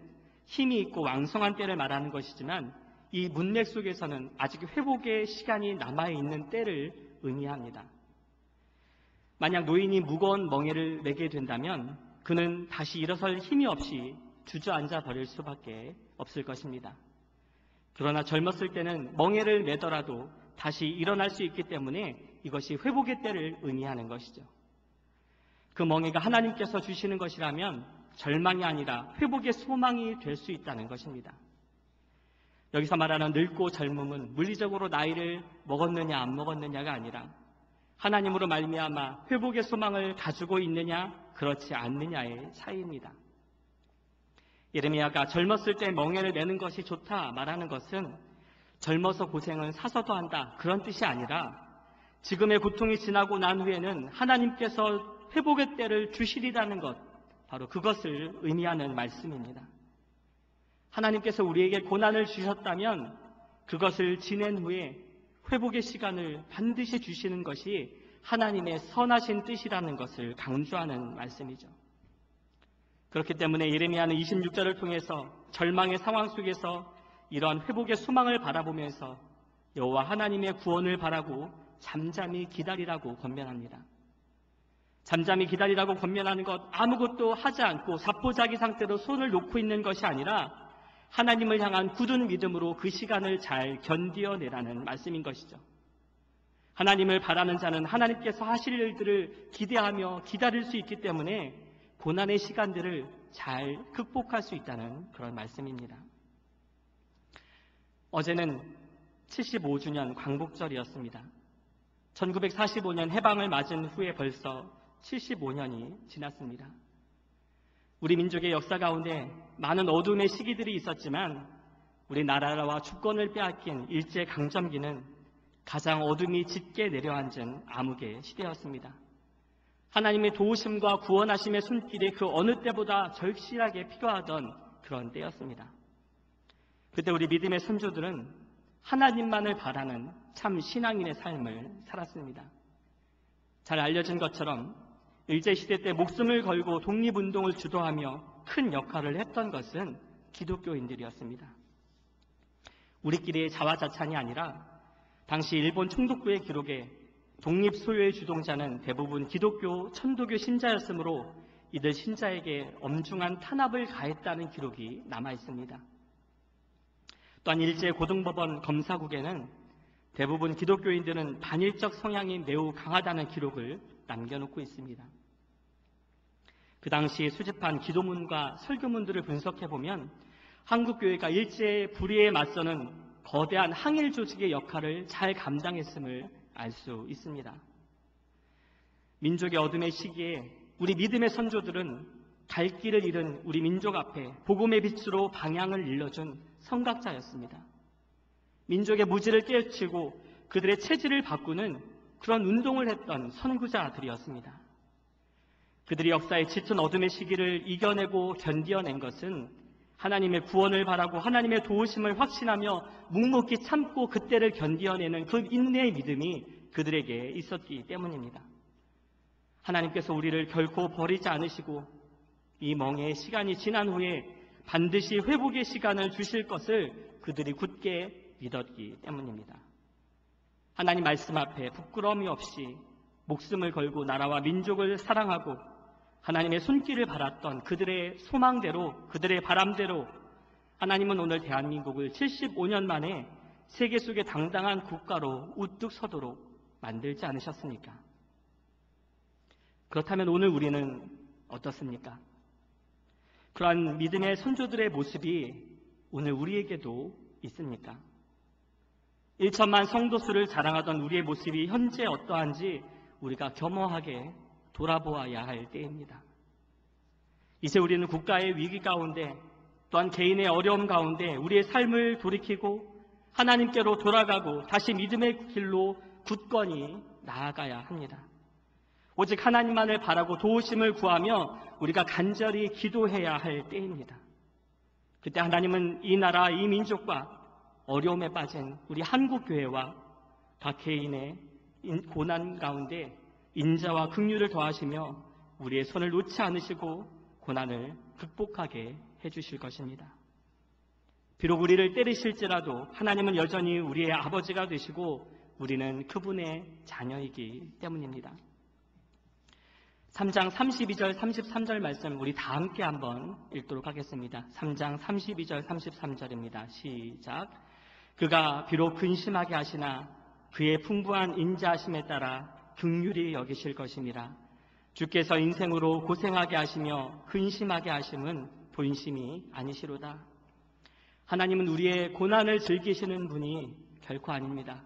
힘이 있고 왕성한 때를 말하는 것이지만 이 문맥 속에서는 아직 회복의 시간이 남아있는 때를 의미합니다. 만약 노인이 무거운 멍에를 매게 된다면 그는 다시 일어설 힘이 없이 주저앉아 버릴 수밖에 없을 것입니다. 그러나 젊었을 때는 멍에를 매더라도 다시 일어날 수 있기 때문에 이것이 회복의 때를 의미하는 것이죠. 그 멍에가 하나님께서 주시는 것이라면 절망이 아니라 회복의 소망이 될 수 있다는 것입니다. 여기서 말하는 늙고 젊음은 물리적으로 나이를 먹었느냐 안 먹었느냐가 아니라 하나님으로 말미암아 회복의 소망을 가지고 있느냐 그렇지 않느냐의 차이입니다. 예레미야가 젊었을 때 멍에를 매는 것이 좋다 말하는 것은 젊어서 고생은 사서도 한다 그런 뜻이 아니라 지금의 고통이 지나고 난 후에는 하나님께서 회복의 때를 주시리라는 것, 바로 그것을 의미하는 말씀입니다. 하나님께서 우리에게 고난을 주셨다면 그것을 지낸 후에 회복의 시간을 반드시 주시는 것이 하나님의 선하신 뜻이라는 것을 강조하는 말씀이죠. 그렇기 때문에 예레미야는 26절을 통해서 절망의 상황 속에서 이러한 회복의 소망을 바라보면서 여호와 하나님의 구원을 바라고 잠잠히 기다리라고 권면합니다. 잠잠히 기다리라고 권면하는 것, 아무것도 하지 않고 사포자기 상태로 손을 놓고 있는 것이 아니라 하나님을 향한 굳은 믿음으로 그 시간을 잘 견디어내라는 말씀인 것이죠. 하나님을 바라는 자는 하나님께서 하실 일들을 기대하며 기다릴 수 있기 때문에 고난의 시간들을 잘 극복할 수 있다는 그런 말씀입니다. 어제는 75주년 광복절이었습니다. 1945년 해방을 맞은 후에 벌써 75년이 지났습니다. 우리 민족의 역사 가운데 많은 어둠의 시기들이 있었지만 우리나라와 주권을 빼앗긴 일제강점기는 가장 어둠이 짙게 내려앉은 암흑의 시대였습니다. 하나님의 도우심과 구원하심의 손길이 그 어느 때보다 절실하게 필요하던 그런 때였습니다. 그때 우리 믿음의 선조들은 하나님만을 바라는 참 신앙인의 삶을 살았습니다. 잘 알려진 것처럼 일제시대 때 목숨을 걸고 독립운동을 주도하며 큰 역할을 했던 것은 기독교인들이었습니다. 우리끼리의 자화자찬이 아니라 당시 일본 총독부의 기록에 독립 소요의 주동자는 대부분 기독교, 천도교 신자였으므로 이들 신자에게 엄중한 탄압을 가했다는 기록이 남아 있습니다. 또한 일제 고등법원 검사국에는 대부분 기독교인들은 반일적 성향이 매우 강하다는 기록을 남겨놓고 있습니다. 그 당시 수집한 기도문과 설교문들을 분석해보면 한국교회가 일제의 불의에 맞서는 거대한 항일 조직의 역할을 잘 감당했음을 알 수 있습니다. 민족의 어둠의 시기에 우리 믿음의 선조들은 갈 길을 잃은 우리 민족 앞에 복음의 빛으로 방향을 일러준 선각자였습니다. 민족의 무지를 깨우치고 그들의 체질을 바꾸는 그런 운동을 했던 선구자들이었습니다. 그들이 역사의 짙은 어둠의 시기를 이겨내고 견디어낸 것은 하나님의 구원을 바라고 하나님의 도우심을 확신하며 묵묵히 참고 그때를 견디어내는 그 인내의 믿음이 그들에게 있었기 때문입니다. 하나님께서 우리를 결코 버리지 않으시고 이 멍해의 시간이 지난 후에 반드시 회복의 시간을 주실 것을 그들이 굳게 믿었기 때문입니다. 하나님 말씀 앞에 부끄러움이 없이 목숨을 걸고 나라와 민족을 사랑하고 하나님의 손길을 바랐던 그들의 소망대로, 그들의 바람대로 하나님은 오늘 대한민국을 75년 만에 세계 속의 당당한 국가로 우뚝 서도록 만들지 않으셨습니까? 그렇다면 오늘 우리는 어떻습니까? 그러한 믿음의 선조들의 모습이 오늘 우리에게도 있습니까? 1천만 성도수를 자랑하던 우리의 모습이 현재 어떠한지 우리가 겸허하게 돌아보아야 할 때입니다. 이제 우리는 국가의 위기 가운데 또한 개인의 어려움 가운데 우리의 삶을 돌이키고 하나님께로 돌아가고 다시 믿음의 길로 굳건히 나아가야 합니다. 오직 하나님만을 바라고 도우심을 구하며 우리가 간절히 기도해야 할 때입니다. 그때 하나님은 이 나라, 이 민족과 어려움에 빠진 우리 한국교회와 각 개인의 고난 가운데 인자와 긍휼을 더하시며 우리의 손을 놓지 않으시고 고난을 극복하게 해주실 것입니다. 비록 우리를 때리실지라도 하나님은 여전히 우리의 아버지가 되시고 우리는 그분의 자녀이기 때문입니다. 3장 32절 33절 말씀 우리 다 함께 한번 읽도록 하겠습니다. 3장 32절 33절입니다. 시작. 그가 비록 근심하게 하시나 그의 풍부한 인자하심에 따라 긍휼히 여기실 것임이라. 주께서 인생으로 고생하게 하시며 근심하게 하심은 본심이 아니시로다. 하나님은 우리의 고난을 즐기시는 분이 결코 아닙니다.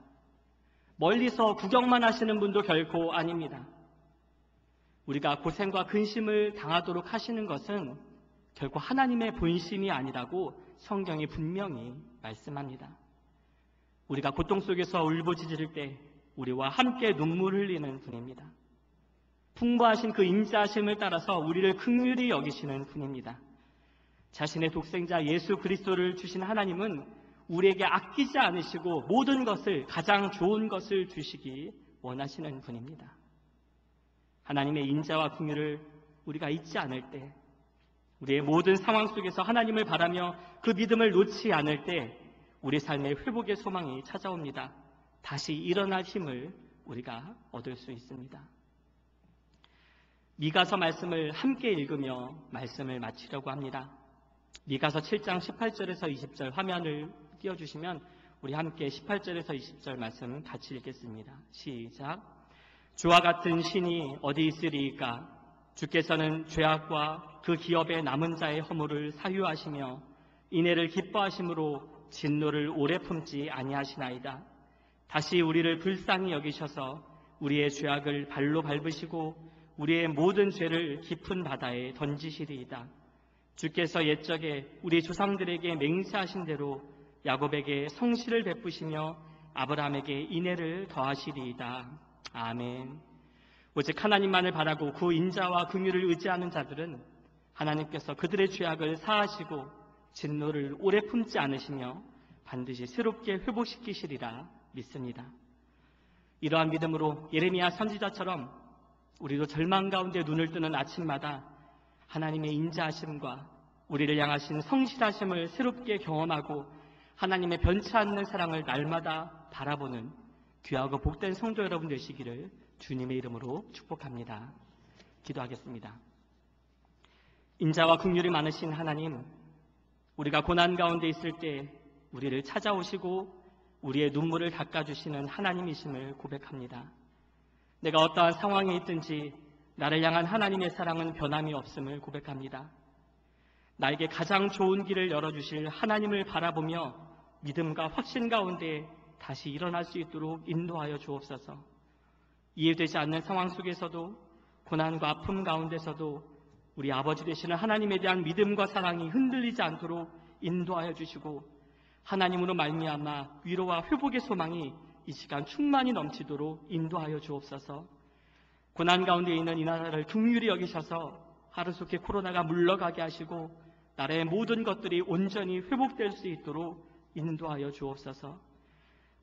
멀리서 구경만 하시는 분도 결코 아닙니다. 우리가 고생과 근심을 당하도록 하시는 것은 결코 하나님의 본심이 아니라고 성경이 분명히 말씀합니다. 우리가 고통 속에서 울부짖을 때 우리와 함께 눈물 흘리는 분입니다. 풍부하신 그 인자하심을 따라서 우리를 긍휼히 여기시는 분입니다. 자신의 독생자 예수 그리스도를 주신 하나님은 우리에게 아끼지 않으시고 모든 것을, 가장 좋은 것을 주시기 원하시는 분입니다. 하나님의 인자와 긍휼을 우리가 잊지 않을 때, 우리의 모든 상황 속에서 하나님을 바라며 그 믿음을 놓지 않을 때 우리 삶의 회복의 소망이 찾아옵니다. 다시 일어날 힘을 우리가 얻을 수 있습니다. 미가서 말씀을 함께 읽으며 말씀을 마치려고 합니다. 미가서 7장 18절에서 20절 화면을 띄워주시면 우리 함께 18절에서 20절 말씀을 같이 읽겠습니다. 시작. 주와 같은 신이 어디 있으리이까? 주께서는 죄악과 그 기업의 남은 자의 허물을 사유하시며 인애를 기뻐하심으로 진노를 오래 품지 아니하시나이다. 다시 우리를 불쌍히 여기셔서 우리의 죄악을 발로 밟으시고 우리의 모든 죄를 깊은 바다에 던지시리이다. 주께서 옛적에 우리 조상들에게 맹세하신 대로 야곱에게 성실을 베푸시며 아브라함에게 인애를 더하시리이다. 아멘. 오직 하나님만을 바라고 그 인자와 긍휼을 의지하는 자들은 하나님께서 그들의 죄악을 사하시고 진노를 오래 품지 않으시며 반드시 새롭게 회복시키시리라 믿습니다. 이러한 믿음으로 예레미야 선지자처럼 우리도 절망 가운데 눈을 뜨는 아침마다 하나님의 인자하심과 우리를 향하신 성실하심을 새롭게 경험하고 하나님의 변치 않는 사랑을 날마다 바라보는 귀하고 복된 성도 여러분 되시기를 주님의 이름으로 축복합니다. 기도하겠습니다. 인자와 긍휼이 많으신 하나님, 우리가 고난 가운데 있을 때 우리를 찾아오시고 우리의 눈물을 닦아주시는 하나님이심을 고백합니다. 내가 어떠한 상황에 있든지 나를 향한 하나님의 사랑은 변함이 없음을 고백합니다. 나에게 가장 좋은 길을 열어주실 하나님을 바라보며 믿음과 확신 가운데 다시 일어날 수 있도록 인도하여 주옵소서. 이해되지 않는 상황 속에서도 고난과 아픔 가운데서도 우리 아버지 되시는 하나님에 대한 믿음과 사랑이 흔들리지 않도록 인도하여 주시고 하나님으로 말미암아 위로와 회복의 소망이 이 시간 충만히 넘치도록 인도하여 주옵소서. 고난 가운데 있는 이 나라를 긍휼히 여기셔서 하루속히 코로나가 물러가게 하시고 나라의 모든 것들이 온전히 회복될 수 있도록 인도하여 주옵소서.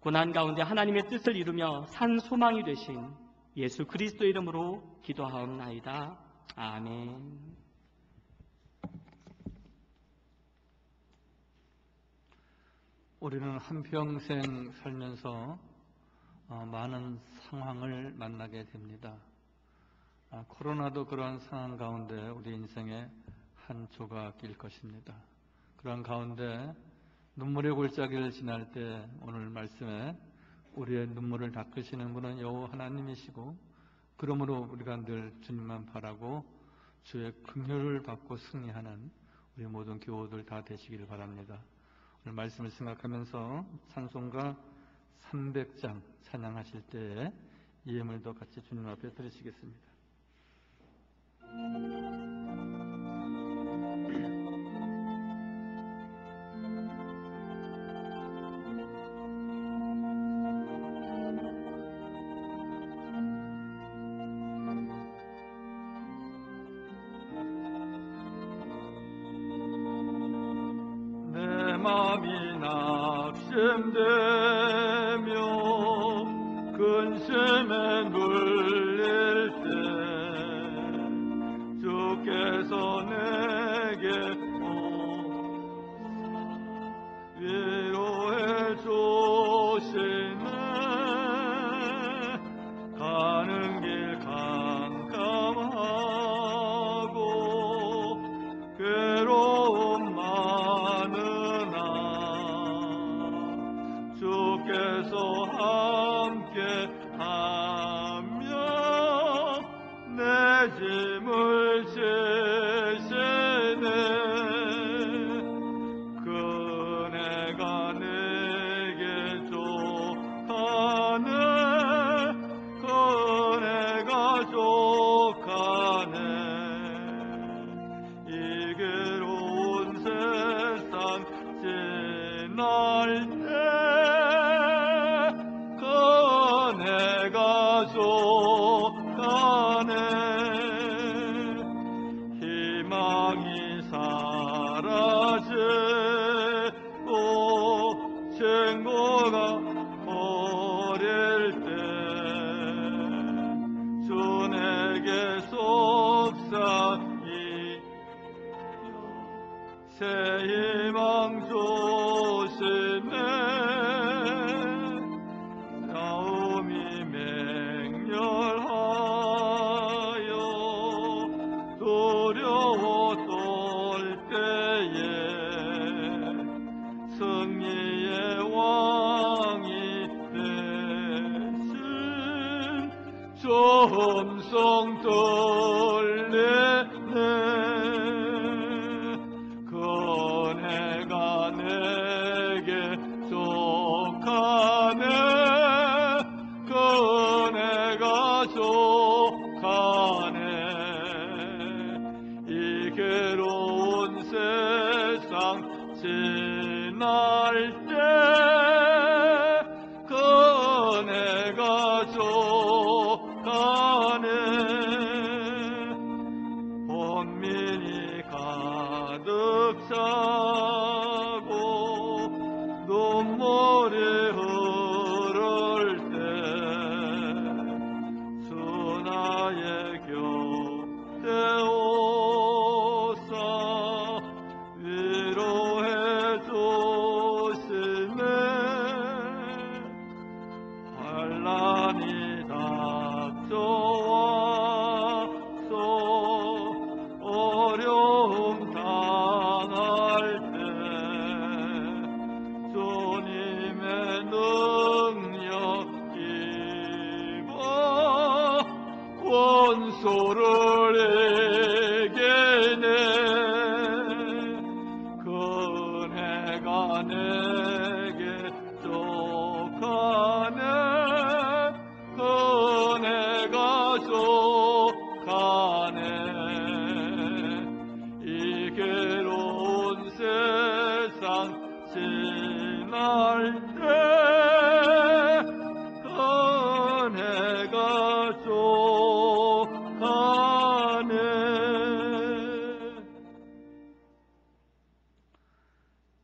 고난 가운데 하나님의 뜻을 이루며 산 소망이 되신 예수 그리스도 이름으로 기도하옵나이다. 아멘. 우리는 한평생 살면서 많은 상황을 만나게 됩니다. 코로나도 그러한 상황 가운데 우리 인생의 한 조각일 것입니다. 그러한 가운데 눈물의 골짜기를 지날 때 오늘 말씀에 우리의 눈물을 닦으시는 분은 여호와 하나님이시고 그러므로 우리가 늘 주님만 바라고 주의 긍휼을 받고 승리하는 우리 모든 교우들 다 되시기를 바랍니다. 오늘 말씀을 생각하면서 찬송가 300장 찬양하실 때에 예물도 같이 주님 앞에 드리시겠습니다. 내 맘이 낙심되며 근심에 눌릴 때 주께서 내게 위로해 주시네. 가는 길 캄캄하고 괴로움 많으나 주께서 함께 하며 내 짐을 지시네. 그네 som성 떨리네. 그네가 내게 족하네. 그네가 족하네. 이 괴로운 세상 지날 때 그네가 족하네. 번민이 가득 차고 눈물이 흐를 때 주 나의 곁에 오사 위로해 주시네. 환난이 닥쳐와서 어려움 당할 때 주님의 능력 입어 원수를 이기네. 그네가 내게 족하네. 그네가 족하네. 이 괴로운 세상 지날 때 그네가 족하네.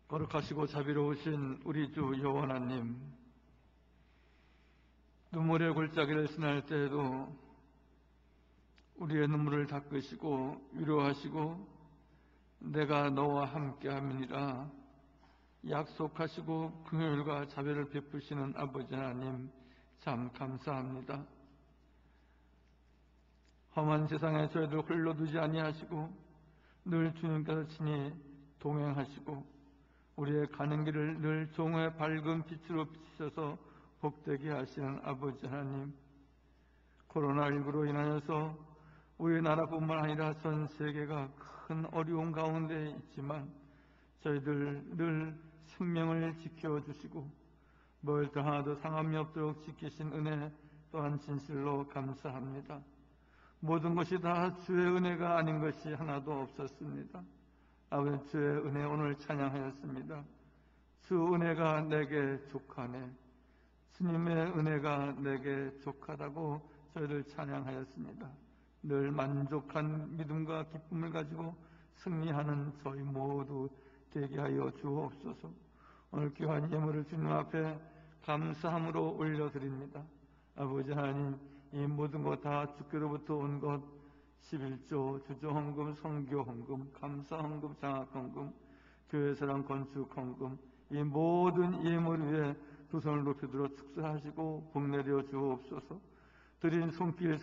거룩하시고 자비로우신 우리 주 여호와 하나님, 눈물의 골짜기를 지날 때에도 우리의 눈물을 닦으시고 위로하시고 내가 너와 함께함이니라 약속하시고 긍휼과 자비를 베푸시는 아버지 하나님, 참 감사합니다. 험한 세상에 저희들 홀로 두지 아니하시고 늘 주님께서 친히 동행하시고 우리의 가는 길을 늘 종의 밝은 빛으로 비추셔서 복되게 하시는 아버지 하나님, 코로나19로 인하여서 우리나라뿐만 아니라 전 세계가 큰 어려움 가운데 있지만 저희들 늘 생명을 지켜주시고 멀더 하나도 상함이 없도록 지키신 은혜 또한 진실로 감사합니다. 모든 것이 다 주의 은혜가 아닌 것이 하나도 없었습니다. 아버지, 주의 은혜 오늘 찬양하였습니다. 주 은혜가 내게 족하네. 주님의 은혜가 내게 족하다고 저희를 찬양하였습니다. 늘 만족한 믿음과 기쁨을 가지고 승리하는 저희 모두 되게 하여 주옵소서. 오늘 귀한 예물을 주님 앞에 감사함으로 올려드립니다. 아버지 하나님, 이 모든 것 다 주께로부터 온 것, 11조, 주조헌금, 성교헌금, 감사헌금, 장학헌금, 교회사랑 건축헌금, 이 모든 예물 위에 두 손을 높이 들어 축사하시고 복내려 주옵소서. 드린 손길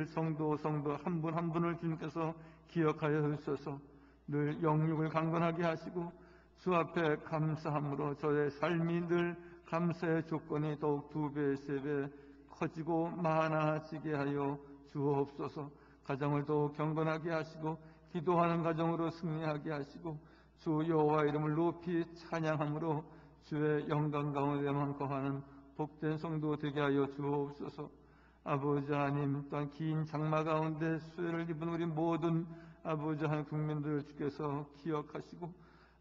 성도 한 분 한 분을 주님께서 기억하여 주셔서 늘 영육을 강건하게 하시고 주 앞에 감사함으로 저의 삶이 늘 감사의 조건이 더욱 2배, 3배 커지고 많아지게 하여 주옵소서. 가정을 더욱 경건하게 하시고 기도하는 가정으로 승리하게 하시고 주 여호와 이름을 높이 찬양함으로 주의 영광 가운데만 거하는 복된 성도 되게 하여 주옵소서. 아버지 하나님, 또한 긴 장마 가운데 수혜를 입은 우리 모든 아버지 하나님 국민들을 주께서 기억하시고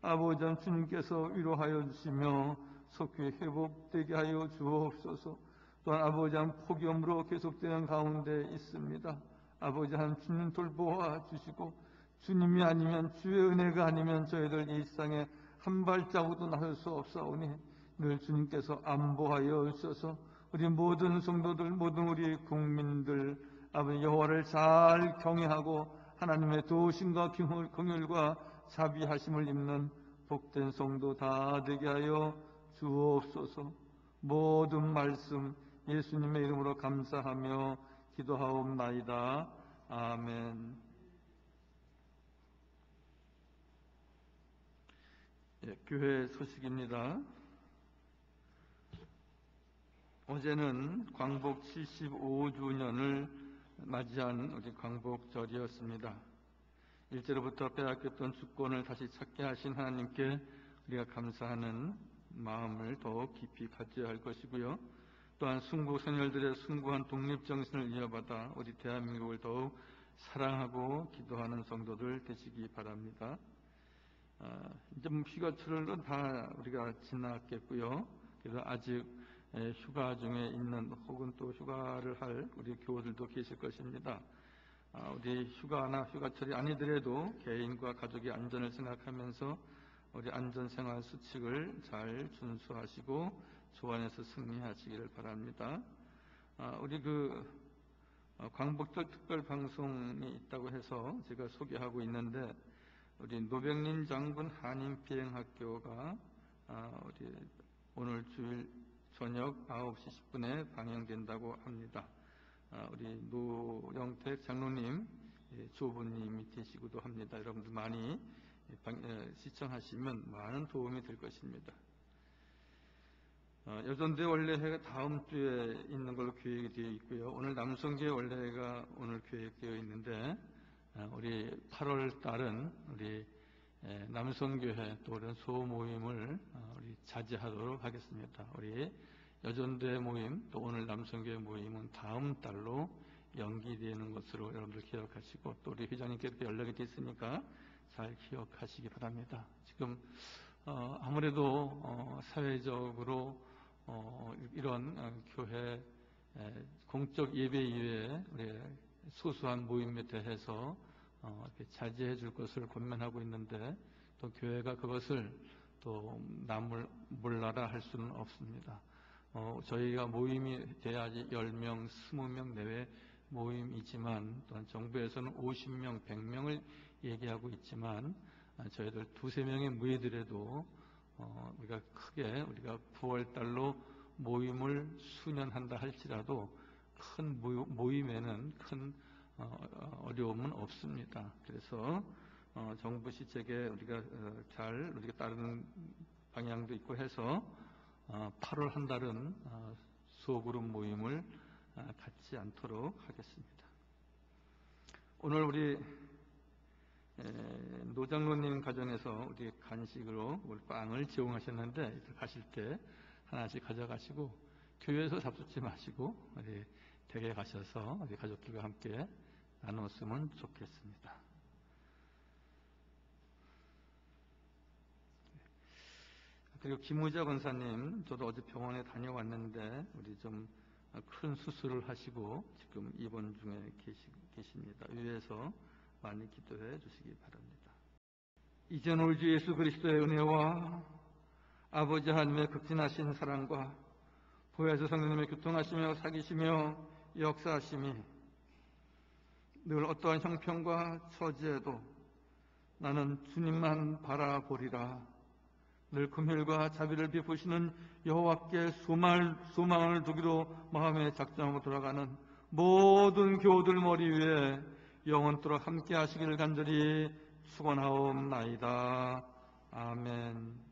아버지 하나님 주님께서 위로하여 주시며 속히 회복되게 하여 주옵소서. 또한 아버지 하나님 폭염으로 계속되는 가운데 있습니다. 아버지 하나님 주님 돌보아 주시고 주님이 아니면 주의 은혜가 아니면 저희들 일상에 한 발자국도 나설 수 없사오니 늘 주님께서 안보하여 주셔서 우리 모든 성도들, 모든 우리 국민들 아버지 여호와를 잘 경외하고 하나님의 도우심과 긍휼과 자비하심을 입는 복된 성도 다 되게 하여 주옵소서. 모든 말씀 예수님의 이름으로 감사하며 기도하옵나이다. 아멘. 교회 소식입니다. 어제는 광복 75주년을 맞이한 우리 광복절이었습니다. 일제로부터 빼앗겼던 주권을 다시 찾게 하신 하나님께 우리가 감사하는 마음을 더욱 깊이 가져야 할 것이고요. 또한 순국 선열들의 숭고한 독립정신을 이어받아 우리 대한민국을 더욱 사랑하고 기도하는 성도들 되시기 바랍니다. 이제 휴가철은 다 우리가 지났겠고요. 그래서 아직 휴가 중에 있는 혹은 또 휴가를 할 우리 교우들도 계실 것입니다. 우리 휴가나 휴가철이 아니더라도 개인과 가족의 안전을 생각하면서 우리 안전생활 수칙을 잘 준수하시고 조안에서 승리하시기를 바랍니다. 우리 광복절 특별 방송이 있다고 해서 제가 소개하고 있는데, 우리 노백린 장군 한인비행학교가 우리 오늘 주일 저녁 9시 10분에 방영된다고 합니다. 우리 노영택 장로님, 조부님이 되시기도 합니다. 여러분들 많이 시청하시면 많은 도움이 될 것입니다. 여전대 원래회가 다음 주에 있는 걸로 계획이 되어 있고요. 오늘 남성교회 원래회가 오늘 계획되어 있는데, 우리 8월 달은 우리 남성교회 또 그런 소모임을 우리 자제하도록 하겠습니다. 우리 여전대 모임 또 오늘 남성교회 모임은 다음 달로 연기되는 것으로 여러분들 기억하시고, 또 우리 회장님께 이렇게 연락이 됐으니까 잘 기억하시기 바랍니다. 지금 아무래도 사회적으로 이런 교회 공적 예배 이외에 우리 소소한 모임에 대해서 자제해 줄 것을 권면하고 있는데, 또 교회가 그것을 또 남을 몰라라 할 수는 없습니다. 저희가 모임이 돼야지 10명, 20명 내외 모임이지만, 또한 정부에서는 50명, 100명을 얘기하고 있지만, 저희들 2-3명의 모이더라도 우리가 크게 우리가 9월 달로 모임을 수년한다 할지라도 큰 모임에는 큰 어려움은 없습니다. 그래서 정부 시책에 우리가 잘 우리가 따르는 방향도 있고 해서 8월 한 달은 소그룹 모임을 갖지 않도록 하겠습니다. 오늘 우리 노장로님 가정에서 우리 간식으로 우리 빵을 제공하셨는데, 가실 때 하나씩 가져가시고 교회에서 잡수지 마시고 우리 댁에 가셔서 우리 가족들과 함께 나눴으면 좋겠습니다. 그리고 김우자 권사님, 저도 어제 병원에 다녀왔는데 우리 좀 큰 수술을 하시고 지금 입원 중에 계십니다. 위에서 많이 기도해 주시기 바랍니다. 이전 우리 주 예수 그리스도의 은혜와 아버지 하나님의 극진하신 사랑과 보혜사 성령님의 교통하시며 사귀시며 역사하심이 늘 어떠한 형편과 처지에도 나는 주님만 바라보리라, 늘 금혈과 자비를 베푸시는 여호와께 소망을 두기로 마음에 작정하고 돌아가는 모든 교우들 머리 위에 영원토록 함께 하시기를 간절히 축원하옵나이다. 아멘.